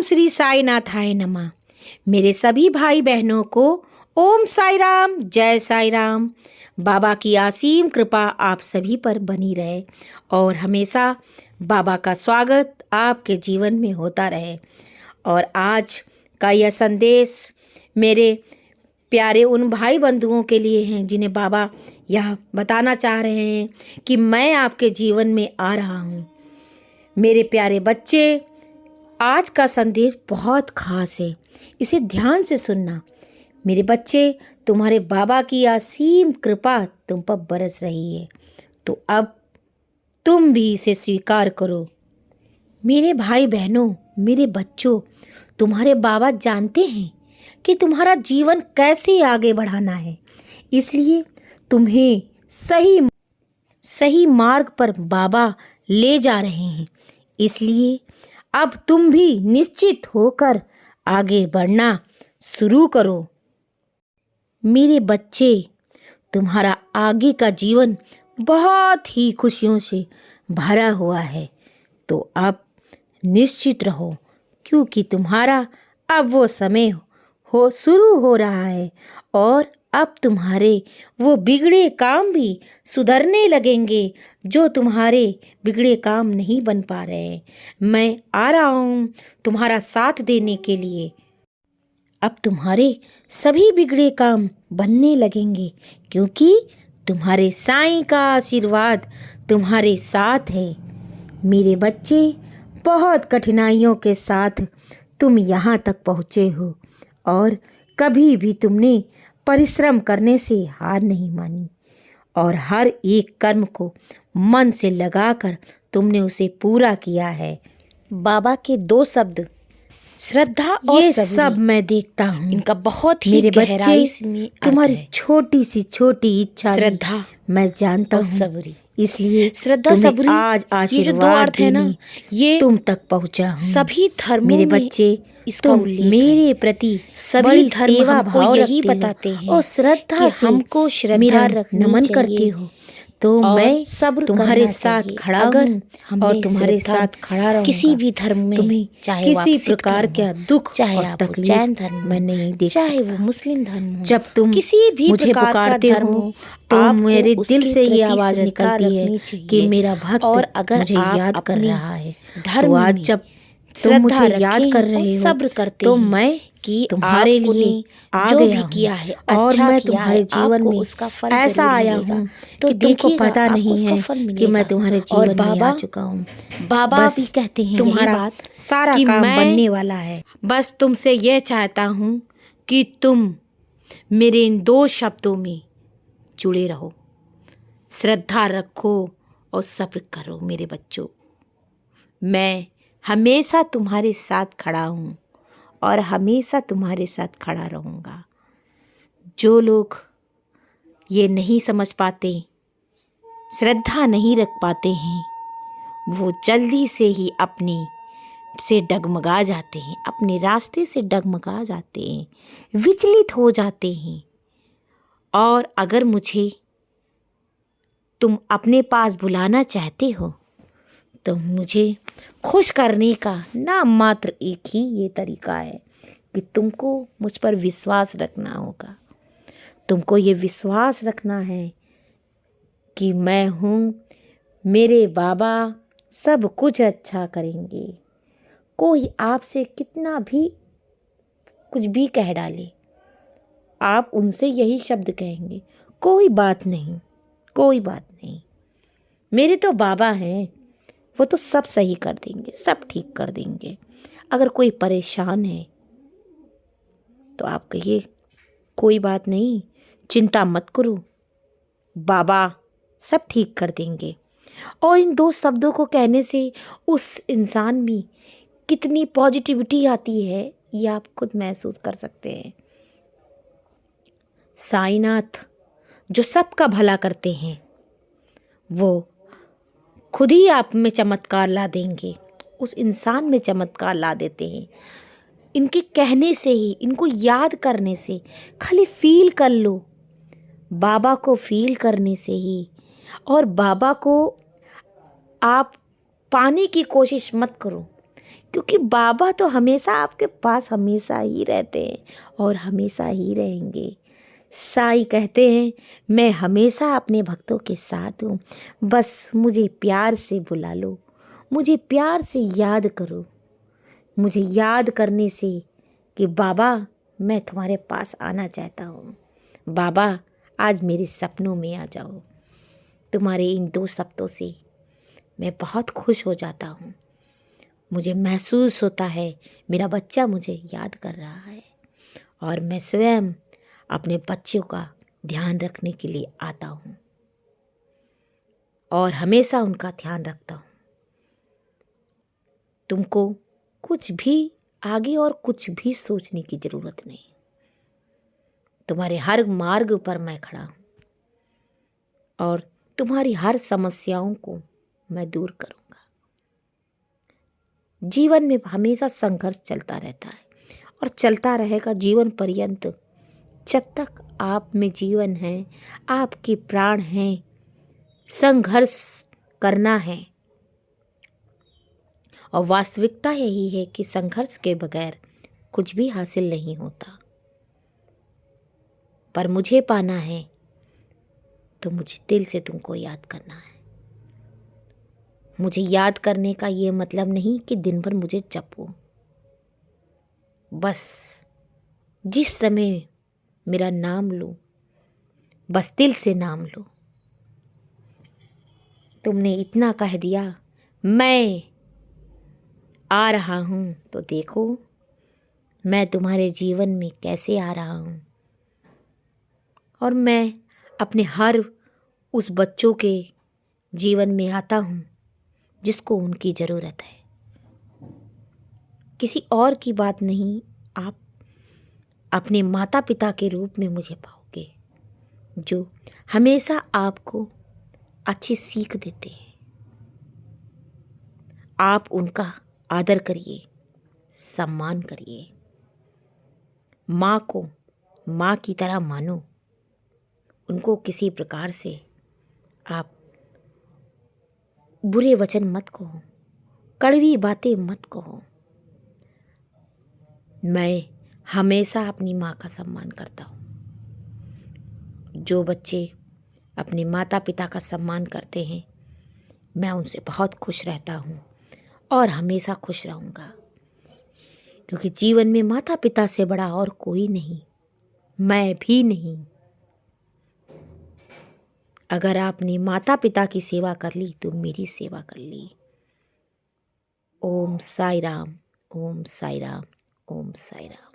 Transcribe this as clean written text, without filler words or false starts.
श्री साईनाथाय नमः। मेरे सभी भाई बहनों को ओम साई राम, जय साई राम। बाबा की असीम कृपा आप सभी पर बनी रहे और हमेशा बाबा का स्वागत आपके जीवन में होता रहे। और आज का यह संदेश मेरे प्यारे उन भाई बंधुओं के लिए हैं जिन्हें बाबा यह बताना चाह रहे हैं कि मैं आपके जीवन में आ रहा हूँ। मेरे प्यारे बच्चे, आज का संदेश बहुत खास है, इसे ध्यान से सुनना। मेरे बच्चे, तुम्हारे बाबा की असीम कृपा तुम पर बरस रही है, तो अब तुम भी इसे स्वीकार करो। मेरे भाई बहनों, मेरे बच्चों, तुम्हारे बाबा जानते हैं कि तुम्हारा जीवन कैसे आगे बढ़ाना है, इसलिए तुम्हें सही मार्ग पर बाबा ले जा रहे हैं। इसलिए अब तुम भी निश्चित होकर आगे बढ़ना शुरू करो। मेरे बच्चे, तुम्हारा आगे का जीवन बहुत ही खुशियों से भरा हुआ है, तो अब निश्चित रहो, क्योंकि तुम्हारा अब वो समय शुरू हो रहा है और अब तुम्हारे वो बिगड़े काम भी सुधरने लगेंगे जो तुम्हारे बिगड़े काम नहीं बन पा रहे हैं। मैं आ रहा हूँ तुम्हारा साथ देने के लिए। अब तुम्हारे सभी बिगड़े काम बनने लगेंगे, क्योंकि तुम्हारे साईं का आशीर्वाद तुम्हारे साथ है। मेरे बच्चे, बहुत कठिनाइयों के साथ तुम यहाँ तक पहुँचे हो और कभी भी तुमने परिश्रम करने से हार नहीं मानी और हर एक कर्म को मन से लगाकर तुमने उसे पूरा किया है। बाबा के दो शब्द, श्रद्धा और ये सब मैं देखता हूँ। इनका बहुत ही मेरे बच्चे, तुम्हारी छोटी सी छोटी इच्छा, श्रद्धा मैं जानता हूँ, सबरी, इसलिए श्रद्धा सबरी आज आशीर्वाद देने ये तुम तक पहुँचा हूँ। सभी धर्मों मेरे बच्चे, इसका मेरे प्रति सभी सेवा भाव यही बताते हैं और श्रद्धा से हमको मेरा नमन करते हो, तो मैं सब तुम्हारे साथ खड़ा हूँ और तुम्हारे साथ खड़ा रहूंगा। किसी भी धर्म में तुम्हें चाहे किसी प्रकार का दुख चाहे आप जैन धर्म में नहीं देख सकता, चाहे वो मुस्लिम धर्म हो, जब तुम किसी भी मुझे पुकारते हो तो मेरे दिल से ये आवाज निकलती है कि मेरा भक्त और अगर मुझे याद कर रहा है, तो आज जब तुम मुझे याद कर रहे हो, सब्र करते तो मैं कि तुम्हारे लिए जो भी किया है और मैं तुम्हारे जीवन में उसका फल ऐसा आया हूँ तो तुमको पता नहीं है कि मैं तुम्हारे जीवन में आ चुका हूँ। बाबा भी कहते हैं तुम्हारा बात सारा काम बनने वाला है। बस तुमसे यह चाहता हूँ कि तुम मेरे इन दो शब्दों में जुड़े रहो, श्रद्धा रखो और सब्र करो। मेरे बच्चों, मैं हमेशा तुम्हारे साथ खड़ा हूँ और हमेशा तुम्हारे साथ खड़ा रहूँगा। जो लोग ये नहीं समझ पाते, श्रद्धा नहीं रख पाते हैं, वो जल्दी से ही अपनी से डगमगा जाते हैं, अपने रास्ते से डगमगा जाते हैं, विचलित हो जाते हैं। और अगर मुझे तुम अपने पास बुलाना चाहते हो तो मुझे खुश करने का नाम मात्र एक ही ये तरीका है कि तुमको मुझ पर विश्वास रखना होगा। तुमको ये विश्वास रखना है कि मैं हूँ, मेरे बाबा सब कुछ अच्छा करेंगे। कोई आपसे कितना भी कुछ भी कह डाले, आप उनसे यही शब्द कहेंगे, कोई बात नहीं, कोई बात नहीं, मेरे तो बाबा हैं, वो तो सब सही कर देंगे, सब ठीक कर देंगे। अगर कोई परेशान है तो आप कहिए, कोई बात नहीं, चिंता मत करो, बाबा सब ठीक कर देंगे। और इन दो शब्दों को कहने से उस इंसान में कितनी पॉजिटिविटी आती है, ये आप खुद महसूस कर सकते हैं। साईनाथ जो सबका भला करते हैं, वो खुद ही आप में चमत्कार ला देंगे, उस इंसान में चमत्कार ला देते हैं। इनके कहने से ही, इनको याद करने से, खाली फील कर लो, बाबा को फील करने से ही। और बाबा को आप पाने की कोशिश मत करो क्योंकि बाबा तो हमेशा आपके पास हमेशा ही रहते हैं और हमेशा ही रहेंगे। साईं कहते हैं, मैं हमेशा अपने भक्तों के साथ हूँ, बस मुझे प्यार से बुला लो, मुझे प्यार से याद करो। मुझे याद करने से कि बाबा मैं तुम्हारे पास आना चाहता हूँ, बाबा आज मेरे सपनों में आ जाओ। तुम्हारे इन 2 शब्दों से मैं बहुत खुश हो जाता हूँ। मुझे महसूस होता है मेरा बच्चा मुझे याद कर रहा है और मैं स्वयं अपने बच्चों का ध्यान रखने के लिए आता हूँ और हमेशा उनका ध्यान रखता हूँ। तुमको कुछ भी आगे और कुछ भी सोचने की ज़रूरत नहीं। तुम्हारे हर मार्ग पर मैं खड़ा हूँ और तुम्हारी हर समस्याओं को मैं दूर करूँगा। जीवन में हमेशा संघर्ष चलता रहता है और चलता रहेगा जीवन पर्यंत। जब तक आप में जीवन है, आपके प्राण हैं, संघर्ष करना है। और वास्तविकता यही है कि संघर्ष के बगैर कुछ भी हासिल नहीं होता। पर मुझे पाना है तो मुझे दिल से तुमको याद करना है। मुझे याद करने का ये मतलब नहीं कि दिन भर मुझे जपो। बस जिस समय मेरा नाम लो, बस दिल से नाम लो। तुमने इतना कह दिया मैं आ रहा हूँ, तो देखो मैं तुम्हारे जीवन में कैसे आ रहा हूँ और मैं अपने हर उस बच्चों के जीवन में आता हूँ जिसको उनकी ज़रूरत है। किसी और की बात नहीं, आप अपने माता पिता के रूप में मुझे पाओगे, जो हमेशा आपको अच्छी सीख देते हैं। आप उनका आदर करिए, सम्मान करिए। माँ को माँ की तरह मानो। उनको किसी प्रकार से आप बुरे वचन मत कहो, कड़वी बातें मत कहो। मैं हमेशा अपनी माँ का सम्मान करता हूँ। जो बच्चे अपने माता पिता का सम्मान करते हैं, मैं उनसे बहुत खुश रहता हूँ और हमेशा खुश रहूँगा, क्योंकि जीवन में माता पिता से बड़ा और कोई नहीं, मैं भी नहीं। अगर आपने माता पिता की सेवा कर ली तो मेरी सेवा कर ली। ओम साई राम, ओम साई राम, ओम साई राम।